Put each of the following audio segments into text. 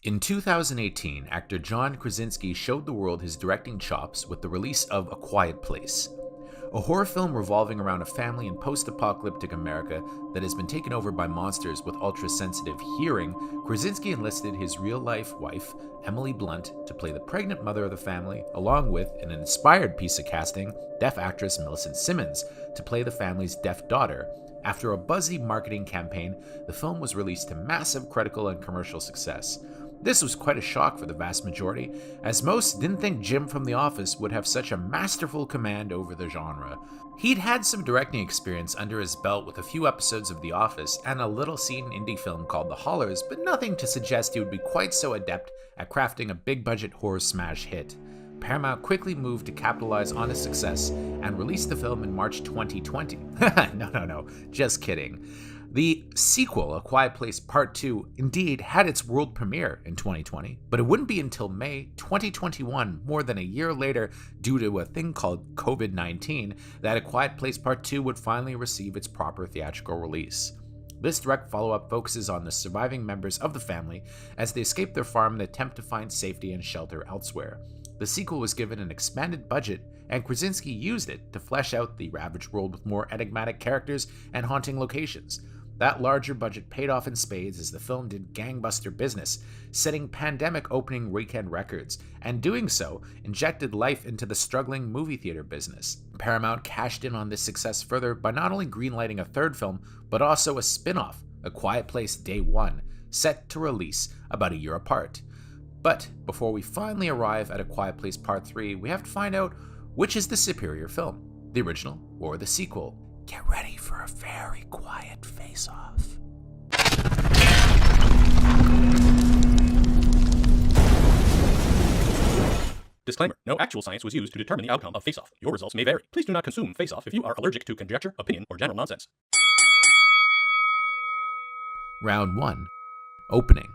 In 2018, actor John Krasinski showed the world his directing chops with the release of A Quiet Place, a horror film revolving around a family in post-apocalyptic America that has been taken over by monsters with ultra-sensitive hearing. Krasinski enlisted his real-life wife, Emily Blunt, to play the pregnant mother of the family, along with, in an inspired piece of casting, deaf actress Millicent Simmonds to play the family's deaf daughter. After a buzzy marketing campaign, the film was released to massive critical and commercial success. This was quite a shock for the vast majority, as most didn't think Jim from The Office would have such a masterful command over the genre. He'd had some directing experience under his belt with a few episodes of The Office and a little-seen indie film called The Hollars, but nothing to suggest he would be quite so adept at crafting a big-budget horror smash hit. Paramount quickly moved to capitalize on his success and released the film in March 2020. No, just kidding. The sequel, A Quiet Place Part 2, indeed had its world premiere in 2020, but it wouldn't be until May 2021, more than a year later, due to a thing called COVID-19, that A Quiet Place Part 2 would finally receive its proper theatrical release. This direct follow-up focuses on the surviving members of the family as they escape their farm and attempt to find safety and shelter elsewhere. The sequel was given an expanded budget, and Krasinski used it to flesh out the ravaged world with more enigmatic characters and haunting locations. That larger budget paid off in spades as the film did gangbuster business, setting pandemic opening weekend records, and doing so injected life into the struggling movie theater business. Paramount cashed in on this success further by not only greenlighting a third film, but also a spin-off, A Quiet Place Day 1, set to release about a year apart. But before we finally arrive at A Quiet Place Part 3, we have to find out which is the superior film, the original or the sequel. Get ready for a very quiet face-off. Disclaimer. No actual science was used to determine the outcome of Face Off. Your results may vary. Please do not consume Face Off if you are allergic to conjecture, opinion, or general nonsense. Round 1. Opening.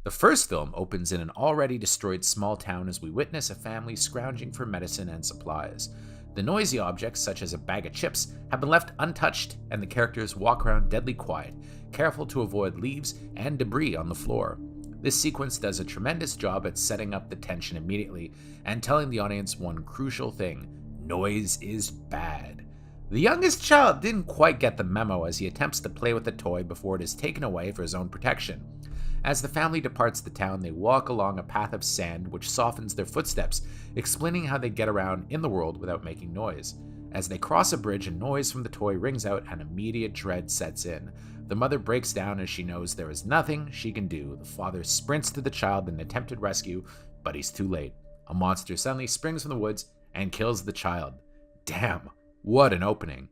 The first film opens in an already destroyed small town as we witness a family scrounging for medicine and supplies. The noisy objects, such as a bag of chips, have been left untouched, and the characters walk around deadly quiet, careful to avoid leaves and debris on the floor. This sequence does a tremendous job at setting up the tension immediately and telling the audience one crucial thing: noise is bad. The youngest child didn't quite get the memo as he attempts to play with the toy before it is taken away for his own protection. As the family departs the town, they walk along a path of sand which softens their footsteps, explaining how they get around in the world without making noise. As they cross a bridge, a noise from the toy rings out and immediate dread sets in. The mother breaks down as she knows there is nothing she can do. The father sprints to the child in an attempted rescue, but he's too late. A monster suddenly springs from the woods and kills the child. Damn, what an opening.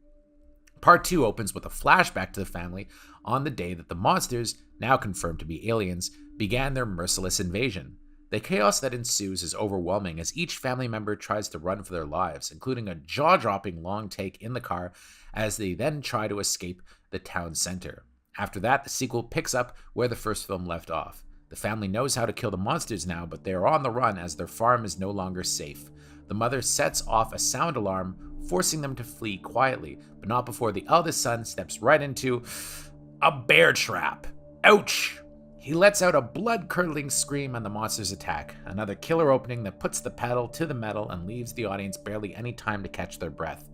Part 2 opens with a flashback to the family on the day that the monsters, now confirmed to be aliens, began their merciless invasion. The chaos that ensues is overwhelming as each family member tries to run for their lives, including a jaw-dropping long take in the car as they then try to escape the town center. After that, the sequel picks up where the first film left off. The family knows how to kill the monsters now, but they are on the run as their farm is no longer safe. The mother sets off a sound alarm, forcing them to flee quietly, but not before the eldest son steps right into a bear trap. Ouch! He lets out a blood-curdling scream and the monsters attack, another killer opening that puts the pedal to the metal and leaves the audience barely any time to catch their breath.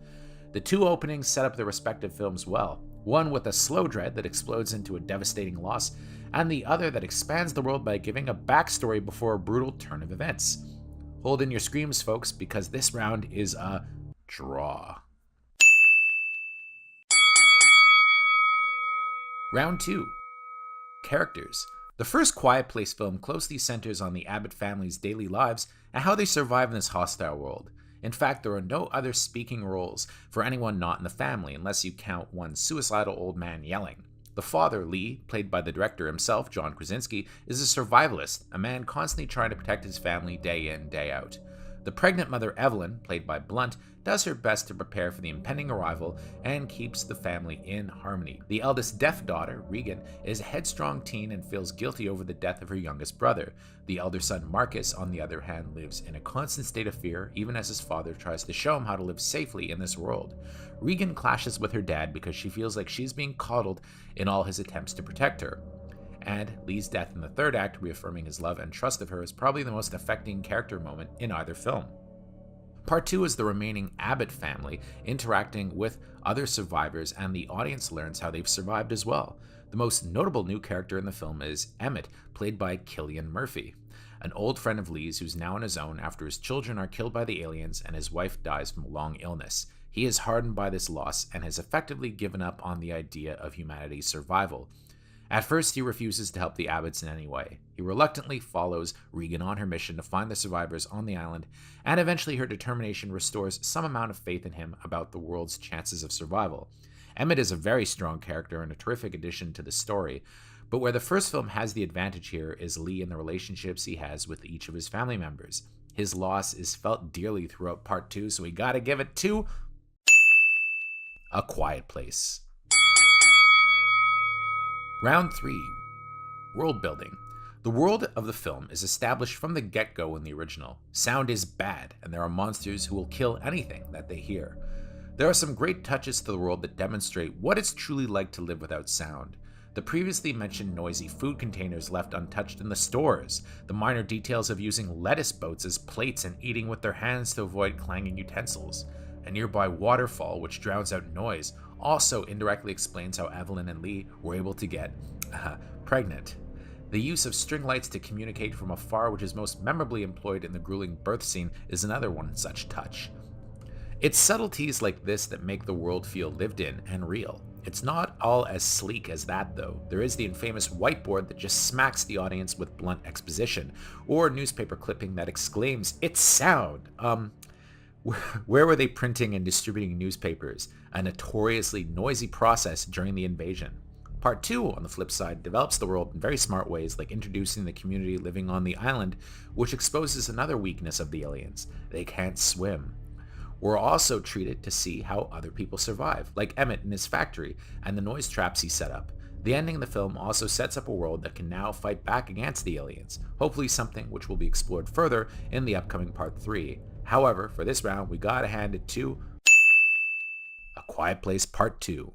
The two openings set up their respective films well, one with a slow dread that explodes into a devastating loss, and the other that expands the world by giving a backstory before a brutal turn of events. Hold in your screams, folks, because this round is a draw. Round 2. Characters. The first Quiet Place film closely centers on the Abbott family's daily lives and how they survive in this hostile world. In fact, there are no other speaking roles for anyone not in the family, unless you count one suicidal old man yelling. The father, Lee, played by the director himself, John Krasinski, is a survivalist, a man constantly trying to protect his family day in, day out. The pregnant mother, Evelyn, played by Blunt, does her best to prepare for the impending arrival and keeps the family in harmony. The eldest deaf daughter, Regan, is a headstrong teen and feels guilty over the death of her youngest brother. The elder son, Marcus, on the other hand, lives in a constant state of fear, even as his father tries to show him how to live safely in this world. Regan clashes with her dad because she feels like she's being coddled in all his attempts to protect her. and Lee's death in the third act, reaffirming his love and trust of her, is probably the most affecting character moment in either film. Part 2 is the remaining Abbott family interacting with other survivors, and the audience learns how they've survived as well. The most notable new character in the film is Emmett, played by Cillian Murphy, an old friend of Lee's who's now on his own after his children are killed by the aliens and his wife dies from a long illness. He is hardened by this loss and has effectively given up on the idea of humanity's survival. At first, he refuses to help the Abbotts in any way. He reluctantly follows Regan on her mission to find the survivors on the island, and eventually her determination restores some amount of faith in him about the world's chances of survival. Emmett is a very strong character and a terrific addition to the story, but where the first film has the advantage here is Lee and the relationships he has with each of his family members. His loss is felt dearly throughout Part 2, so we gotta give it to A Quiet Place. Round 3. World building. The world of the film is established from the get-go in the original. Sound is bad, and there are monsters who will kill anything that they hear. There are some great touches to the world that demonstrate what it's truly like to live without sound. The previously mentioned noisy food containers left untouched in the stores, the minor details of using lettuce boats as plates and eating with their hands to avoid clanging utensils. A nearby waterfall which drowns out noise also indirectly explains how Evelyn and Lee were able to get pregnant. The use of string lights to communicate from afar, which is most memorably employed in the grueling birth scene, is another one such touch. It's subtleties like this that make the world feel lived in and real. It's not all as sleek as that, though. There is the infamous whiteboard that just smacks the audience with blunt exposition, or a newspaper clipping that exclaims, "It's sound!" Where were they printing and distributing newspapers? A notoriously noisy process during the invasion. Part 2, on the flip side, develops the world in very smart ways, like introducing the community living on the island, which exposes another weakness of the aliens: they can't swim. We're also treated to see how other people survive, like Emmett in his factory and the noise traps he set up. The ending of the film also sets up a world that can now fight back against the aliens, hopefully something which will be explored further in the upcoming Part 3. However, for this round, we gotta hand it to A Quiet Place Part 2.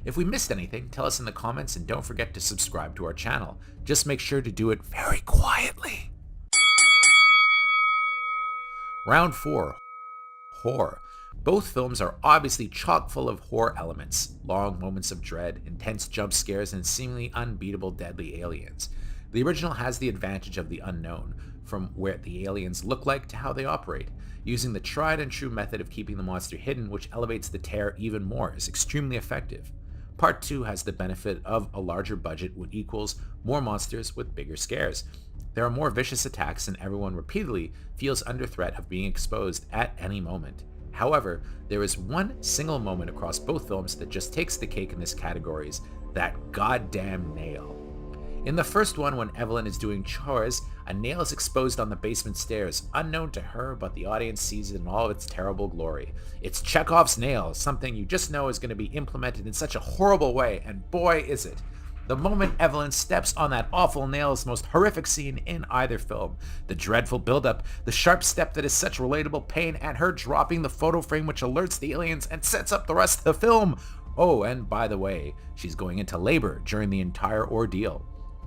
If we missed anything, tell us in the comments, and don't forget to subscribe to our channel. Just make sure to do it very quietly. Round 4. Horror. Both films are obviously chock full of horror elements, long moments of dread, intense jump scares, and seemingly unbeatable deadly aliens. The original has the advantage of the unknown, from where the aliens look like to how they operate. Using the tried and true method of keeping the monster hidden, which elevates the terror even more, is extremely effective. Part 2 has the benefit of a larger budget, which equals more monsters with bigger scares. There are more vicious attacks, and everyone repeatedly feels under threat of being exposed at any moment. However, there is one single moment across both films that just takes the cake in this category: that goddamn nail. In the first one, when Evelyn is doing chores, a nail is exposed on the basement stairs, unknown to her, but the audience sees it in all of its terrible glory. It's Chekhov's nail, something you just know is going to be implemented in such a horrible way, and boy is it. The moment Evelyn steps on that awful nail is the most horrific scene in either film. The dreadful buildup, the sharp step that is such relatable pain, and her dropping the photo frame which alerts the aliens and sets up the rest of the film. Oh, and by the way, she's going into labor during the entire ordeal.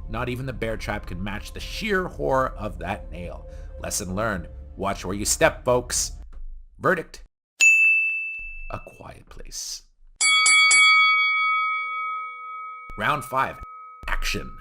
Not even the bear trap can match the sheer horror of that nail. Lesson learned: watch where you step, folks. Verdict: A Quiet Place. Round 5. Action.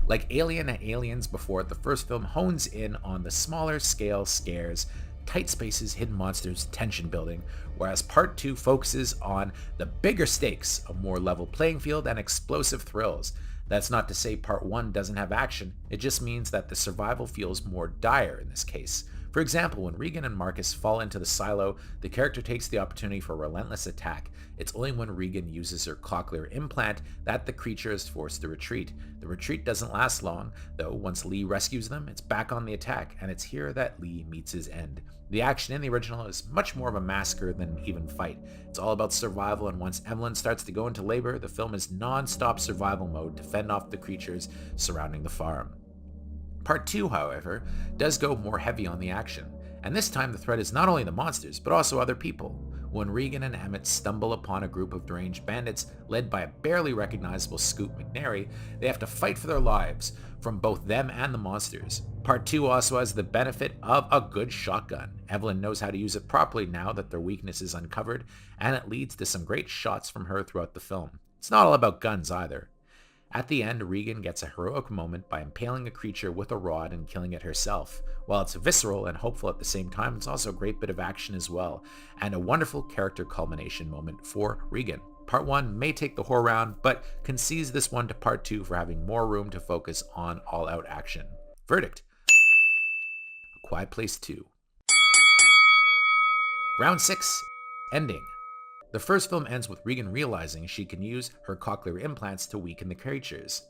Like Alien and Aliens before, the first film hones in on the smaller scale scares, tight spaces, hidden monsters, tension building, whereas Part 2 focuses on the bigger stakes, a more level playing field, and explosive thrills. That's not to say Part 1 doesn't have action, it just means that the survival feels more dire in this case. For example, when Regan and Marcus fall into the silo, the character takes the opportunity for a relentless attack. It's only when Regan uses her cochlear implant that the creature is forced to retreat. The retreat doesn't last long, though. Once Lee rescues them, it's back on the attack, and it's here that Lee meets his end. The action in the original is much more of a massacre than an even fight. It's all about survival, and once Evelyn starts to go into labor, the film is non-stop survival mode to fend off the creatures surrounding the farm. Part 2, however, does go more heavy on the action, and this time the threat is not only the monsters, but also other people. When Regan and Emmett stumble upon a group of deranged bandits led by a barely recognizable Scoot McNairy, they have to fight for their lives from both them and the monsters. Part 2 also has the benefit of a good shotgun. Evelyn knows how to use it properly now that their weakness is uncovered, and it leads to some great shots from her throughout the film. It's not all about guns either. At the end, Regan gets a heroic moment by impaling a creature with a rod and killing it herself. While it's visceral and hopeful at the same time, it's also a great bit of action as well, and a wonderful character culmination moment for Regan. Part 1 may take the horror round, but concedes this one to Part 2 for having more room to focus on all-out action. Verdict: A Quiet Place 2. Round 6. Ending. The first film ends with Regan realizing she can use her cochlear implants to weaken the creatures,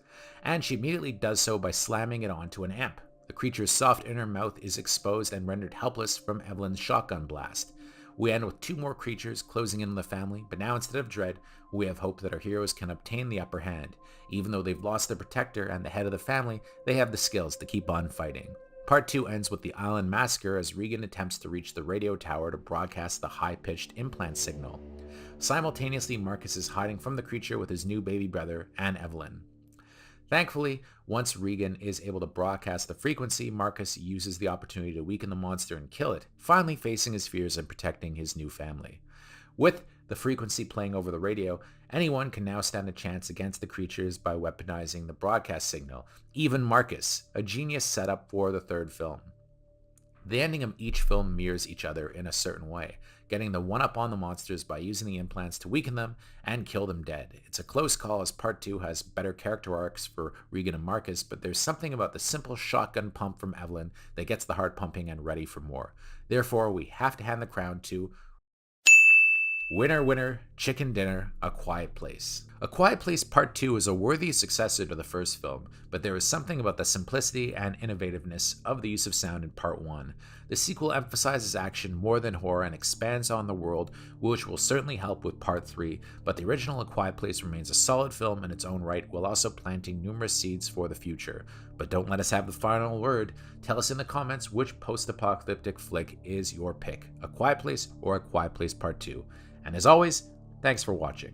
and she immediately does so by slamming it onto an amp. The creature's soft inner mouth is exposed and rendered helpless from Evelyn's shotgun blast. We end with 2 more creatures closing in on the family, but now instead of dread, we have hope that our heroes can obtain the upper hand. Even though they've lost their protector and the head of the family, they have the skills to keep on fighting. Part 2 ends with the island massacre as Regan attempts to reach the radio tower to broadcast the high-pitched implant signal. Simultaneously, Marcus is hiding from the creature with his new baby brother and Evelyn. Thankfully, once Regan is able to broadcast the frequency, Marcus uses the opportunity to weaken the monster and kill it, finally facing his fears and protecting his new family. With the frequency playing over the radio, anyone can now stand a chance against the creatures by weaponizing the broadcast signal, even Marcus, a genius setup for the third film. The ending of each film mirrors each other in a certain way, getting the one-up on the monsters by using the implants to weaken them and kill them dead. It's a close call as Part 2 has better character arcs for Regan and Marcus, but there's something about the simple shotgun pump from Evelyn that gets the heart pumping and ready for more. Therefore, we have to hand the crown to winner, winner, chicken dinner, A Quiet Place. A Quiet Place Part 2 is a worthy successor to the first film, but there is something about the simplicity and innovativeness of the use of sound in Part 1. The sequel emphasizes action more than horror and expands on the world, which will certainly help with Part 3, but the original A Quiet Place remains a solid film in its own right, while also planting numerous seeds for the future. But don't let us have the final word. Tell us in the comments which post-apocalyptic flick is your pick, A Quiet Place or A Quiet Place Part 2. And as always, thanks for watching.